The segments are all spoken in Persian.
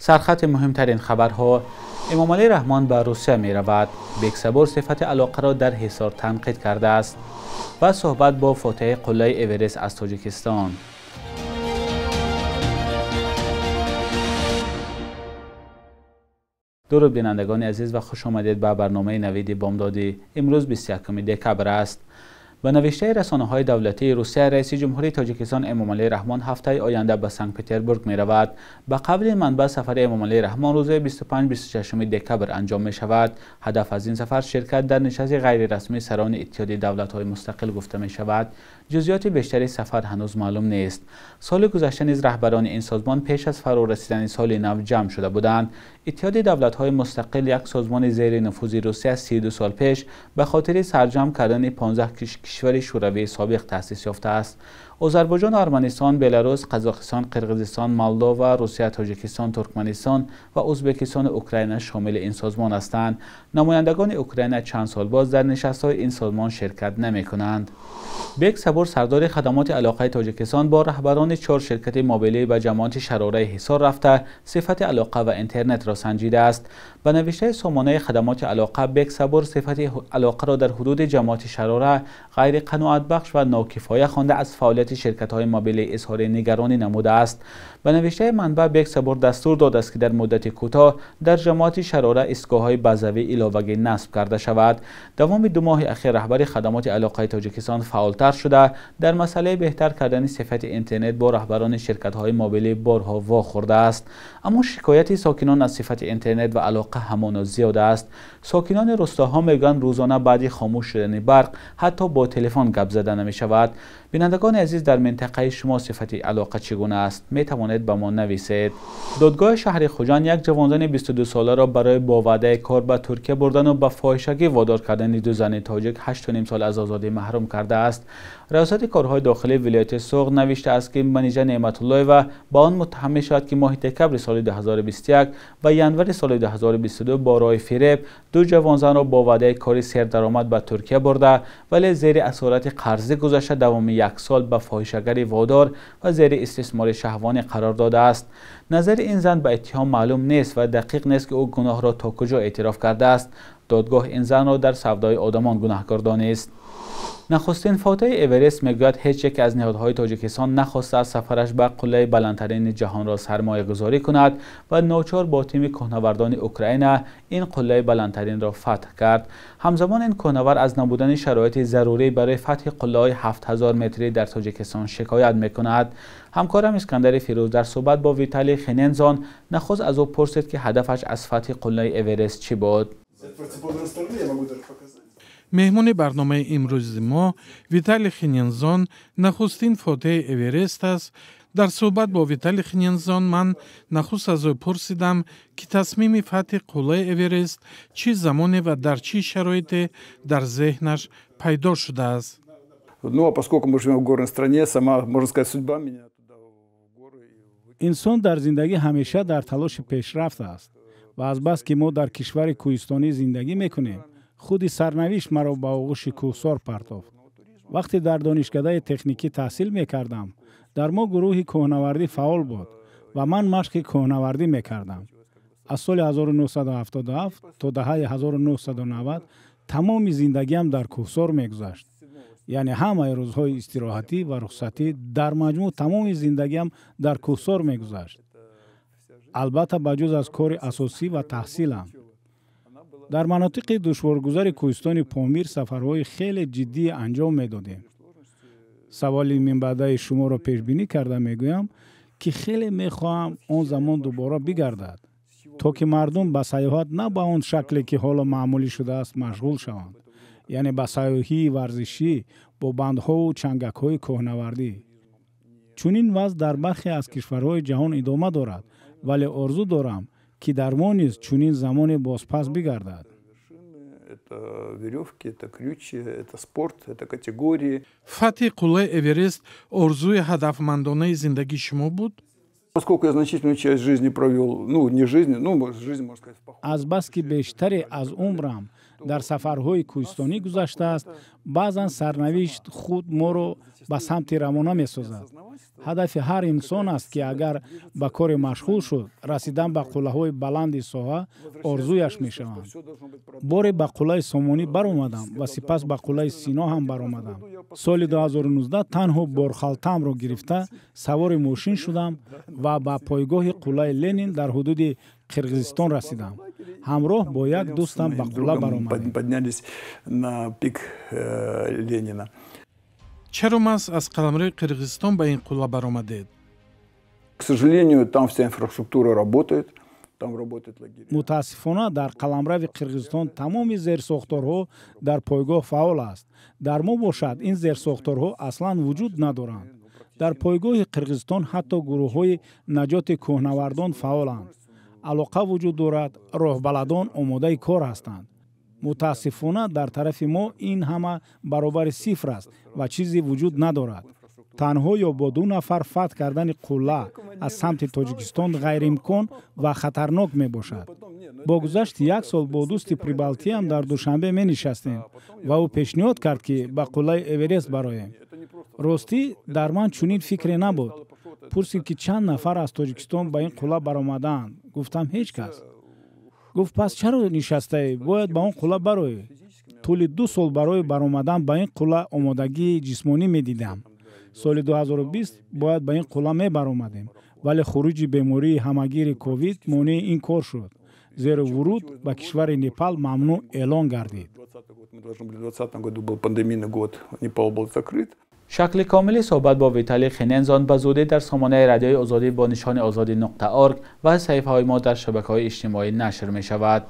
سرخط مهمترین خبرها: امام علی رحمان به روسیه می رود. بیکسبور صفت علاقه را در حصار تنقید کرده است و صحبت با فاتح قله اورست از تاجیکستان. درود بینندگان عزیز و خوش آمدید به برنامه نوید بامدادی. امروز 21 دکبر است. به نوشته رسانه‌های دولتی روسیه، رئیس جمهوری تاجیکستان امام علی رحمان هفته آینده به سنت پترزبورگ می رود. به قول منبع، سفر امام علی رحمان روز 25-26 دکبر انجام می شود. هدف از این سفر شرکت در نشست غیر رسمی سران اتحادیه دولت‌های مستقل گفته می شود. جزئیات بیشتری سفر هنوز معلوم نیست. سال گذشته نیز رهبران این سازمان پیش از فرا رسیدن سال نو جمع شده بودند. اتحادیه دولت‌های مستقل یک سازمان زیر نفوذ روسیه 32 سال پیش به خاطر سرجم کردن 15 کشور شوروی سابق تأسیس یافته است. آذربایجان، آرمنستان، بلاروس، قزاقستان، قرقیزستان، مولداوا، روسیه، تاجیکستان، ترکمنستان و ازبکستان و اوکراین شامل این سازمان هستند. نمایندگان اوکراین چند سال باز در نشست‌های این سازمان شرکت نمی‌کنند. بیکسبور، سردار خدمات علاقه تاجیکستان، با رهبران 4 شرکت مابلی به جماعت شراره حصار رفته صفت علاقه و اینترنت را سنجیده است. به نوشته سامانه خدمات علاقه، بیکسبور صفت علاقه را در حدود جماعت شراره غیر قناعت بخش و ناکفایه خوانده از فعالیت شرکت‌های مابلی اظهار نگرانی نموده است. به نوشته منبع، بیکسبور دستور داده است که در مدت کوتاه در جماعت شراره ایستگاه‌های بازوی علاوگی نصب کرده شود. دوام 2 ماه اخیر رهبر خدمات علاقه تاجیکستان فعالتر شده در مسئله بهتر کردن صفت اینترنت با رهبران شرکت‌های مابلی بارها واخورده است. اما شکایت ساکنان از صفت اینترنت و علاقه همان زیاد است. ساکنان روستاها میگویند روزانه بعد خاموش شدن برق حتی با تلفن گپ زده نمی شود. بینندگان عزیز، در منطقه شما صفت علاقه چگونه است؟ می توانید به ما نویسید. دادگاه شهر خوجند یک جوانزن 22 ساله را برای با وعده کار به ترکیه بردن و به فاحشگی وادار کردن 2 زن تاجیک 8.5 سال از آزادی محروم کرده است. ریاست کارهای داخلی ولایت سوغد نوشته است که منیژه نعمت الله و با آن متهم می شود که ماه دکبر سال 2021 و ینور سال 2022 با راه فریب 2 جوانزن را با وعده کاری سردرآمد به ترکیه برده، ولی زیر اسارت قرضه گذشته دوام 1 سال به فاحشه‌گری وادار و زیر استثمار شهوانی قرار داده است. نظر این زن به اتهام معلوم نیست و دقیق نیست که او گناه را تا کجا اعتراف کرده است. دادگاه این زن را در سودای آدمان گناهکار دانست. نخستین فاتح اورست میگوید هیچ یک از نهادهای تاجیکستان نخواسته از سفرش به قله بلندترین جهان را سرمایه گذاری کند و ناچار با تیم کوهنوردان اوکراین این قله بلندترین را فتح کرد. همزمان این کوهنورد از نبودن شرایط ضروری برای فتح قله 7000 متری در تاجیکستان شکایت میکند. همکارم اسکندر فیروز در صحبت با ویتالی خنینزان نخست از او پرسید که هدفش از فتح قله اورست چی بود. مهمان برنامه امروز ما ویتالی خنینزان، نخستین فاتح اورست است. در صحبت با ویتالی خنینزان من نخست از او پرسیدم که تصمیم فتح قله اورست چه زمانی و در چه شرایطی در ذهنش پیدا شده است. انسان در زندگی همیشه در تلاش پیشرفت است و از بس که ما در کشور کوهستانی زندگی میکنیم، خود سرنوشت مرا به آغوش کوهسار پرتافت. وقتی در دانشکده تکنیکی تحصیل میکردم، در ما گروه کوهنوردی فعال بود و من مشق کوهنوردی میکردم. از سال 1977 تا دهه 1990 تمام زندگیم در کوهسار میگذشت. یعنی همه روزهای استراحتی و رخصتی در مجموع تمام زندگیم در کوهسار میگذشت. البته بجز از کار اساسی و تحصیلم. در مناطق دشوارگذر کوهستان پامیر سفرهای خیلی جدی انجام میدادیم. سوالی من بعد شما را پیش بینی کرده میگویم که خیلی میخواهم آن زمان دوباره بگردد تا که مردم به سیاحت نه به آن شکلی که حالا معمولی شده است مشغول شوند، یعنی به سیاحی ورزشی با بندها و چنگک‌های کوهنوردی. چون این وضع در برخی از کشورهای جهان ادامه دارد، ولی آرزو دارم که در ما نیز چنین زمان بازپس بگردد. فتح قله اورست آرزوی هدفمندانه زندگی شما بود؟ از بس که بیشتری از عمرم در سفرهای کوهستانی گذشته است. بعضا سرنوشت خود ما را به سمت روانه می‌سازد. هدف هر انسان است که اگر به کار مشغول شد، رسیدن به قله‌های بلند ساحه آرزویش می‌شود. بار به قلعه سامانی برآمدم و سپس به قلعه سینا هم برآمدم. سال 2019 تنها بارخالتم را گرفته سوار ماشین شدم و به پایگاه قلعه لنین در حدود قرغیزستان رسیدم. همراه با یک دوستم به قلعه برآمدیم. چرا ماست از قلمرو قرغیزستان به این قلعه برآمدید؟ متاسفانه در قلمرو قرغیزستان تمام زیرساختارها در پایگاه فعال است. در ما باشد این زیرساختارها اصلا وجود ندارند. در پایگاه قرغیزستان حتی گروه‌های نجات کوهنوردان فعالند. علاقه وجود دارد، راهبلدان آماده کار هستند. متاسفانه در طرف ما این همه برابر صفر است و چیزی وجود ندارد. تنها یا با 2 نفر فتح کردن قلعه از سمت تاجیکستان غیر امکان و خطرناک می باشد. با گذشت 1 سال با دوست پریبالتی هم در دوشنبه می نشستیم و او پیشنهاد کرد که به قلعه اورست برایم. راستی در من چنین فکری نبود. پرسید که چند نفر از تاجیکستان به این قلعه برآمدند. گفتم هیچ کس. گفت پس چرا نشسته؟ باید به اون قلعه برای. طول 2 سال برای برآمدن به این قلعه آمادگی جسمانی می دیدم. سال 2020 باید به این قلعه می برآمدیم، ولی خروج بیماری همگیر کووید مانع این کار شد. زیرا ورود به کشور نپال ممنوع اعلان گردید. شکل کامل صحبت با ویتالی خنینزون به زودی در سامانه رادیوی آزادی با نشان آزادی.org و صفحه‌های ما در شبکه‌های اجتماعی نشر می شود.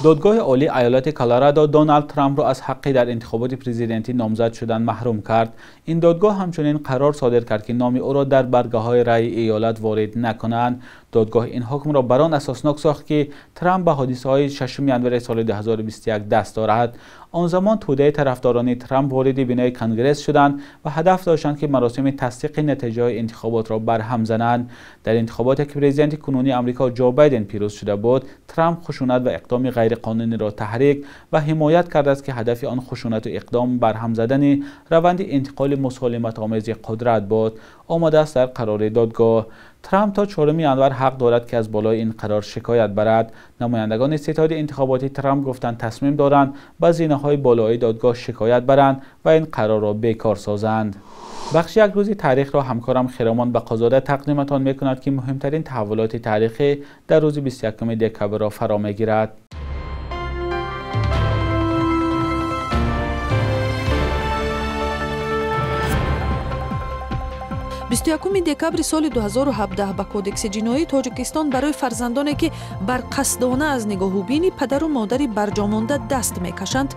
دادگاه عالی ایالت کلرادو دونالد ترامپ را از حقی در انتخابات پرزیدنتی نامزد شدن محروم کرد. این دادگاه همچنین قرار صادر کرد که نام او را در برگه‌های رای ایالت وارد نکنند. دادگاه این حکم را بر آن اساسناک ساخت که ترامپ به حادثه‌های 6 ژانویه سال 2021 دست دارد. آن زمان توده طرفداران ترامپ وارد بینای کنگره شدند و هدف داشتند که مراسم تصدیق نتیجه انتخابات را برهم زنند. در انتخاباتی که پرزیدنت کنونی آمریکا جو بایدن پیروز شده بود، ترامپ خشونت و اقدام غیرقانونی را تحریک و حمایت کرده است که هدف آن خشونت و اقدام برهم زدن روند انتقال مسالمت آمیز قدرت بود. آمده است در قرار دادگاه. ترامپ تا 4 ژانویه حق دارد که از بالای این قرار شکایت برد. نمایندگان ستاد انتخاباتی ترامپ گفتند تصمیم دارند به زینه‌های بالای دادگاه شکایت برند و این قرار را بیکار سازند. بخش یک روزی تاریخ را همکارم خرامان بقازاده تقدیمتان می‌کند که مهمترین تحولات تاریخی در روز 21 دکبر را فرا می‌گیرد. 21 декабри соли 2017 ба кодекси ҷиноии тоҷикистон барои фарзандоне ки барқасдона аз нигоҳубини падару модари барҷомонда даст мекашанд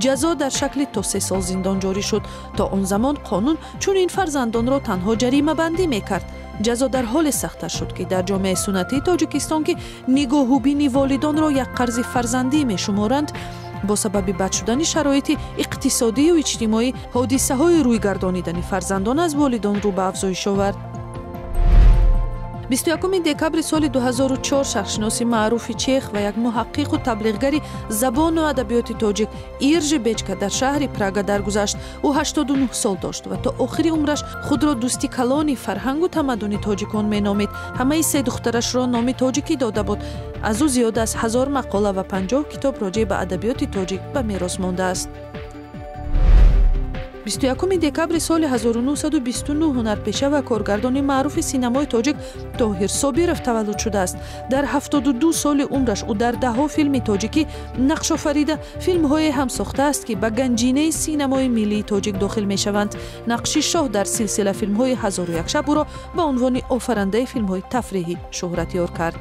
ҷазо дар шакли то 3 сол зиндон ҷорӣ шуд. То он замон қонун чунин фарзандонро танҳо ҷаримабандӣ мекард. ҷазо дар ҳоле сахтар шуд ки дар ҷомеаи суннатии тоҷикистон ки нигоҳубини волидонро як қарзи фарзандӣ мешуморанд, бо сабаби бад шудани шароити иқтисодию иҷтимоӣ ҳодисаҳои рӯйгардонидани фарзандон аз волидон рӯ ба афзоиш овард. 21 декабри соли 2004 шахсшиноси маъруфи чех ва як муҳаққиқу таблиғгари забону адабиёти тоҷик Иржи Бечка дар шаҳри Прага даргузашт. ӯ 89 сол дошт ва то охири умраш худро дӯсти калони фарҳангу тамаддуни тоҷикон меномид. ҳамаи 3 духтарашро номи тоҷикӣ дода буд. аз ӯ зиёда аз 1000 мақола ва 50 китоб роҷеъ ба адабиёти тоҷик ба мерос мондааст. 21 декабри соли 1929 ҳунарпеша ва коргардони маъруфи синамои тоҷик Тоҳир Собиров таваллуд шудааст. дар 72 соли умраш ӯ дар даҳҳо филми тоҷикӣ нақш офарида филмҳое ҳам сохтааст ки ба ганҷинаи синамои миллии тоҷик дохил мешаванд. нақши шоҳ дар силсила филмҳои 1001 шаб ӯро ба унвони офарандаи филмҳои тафриҳӣ шӯҳратёр кард.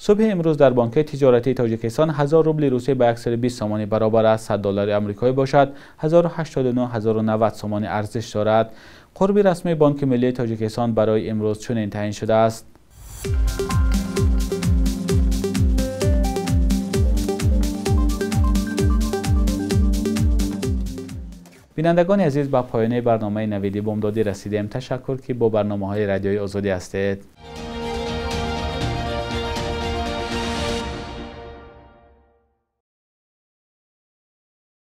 صبح امروز در بانک تجارتی تاجیکستان 1000 روبل روسیه به 120 سومانی برابر است. 100 دلار آمریکایی باشد 1089 سومانی ارزش دارد. قرب رسمی بانک ملی تاجیکستان برای امروز چنین تعیین شده است. بینندگان عزیز، با پایان برنامه نویدی بامدادی رسیدیم. تشکر که با برنامه‌های رادیوی آزادی هستید.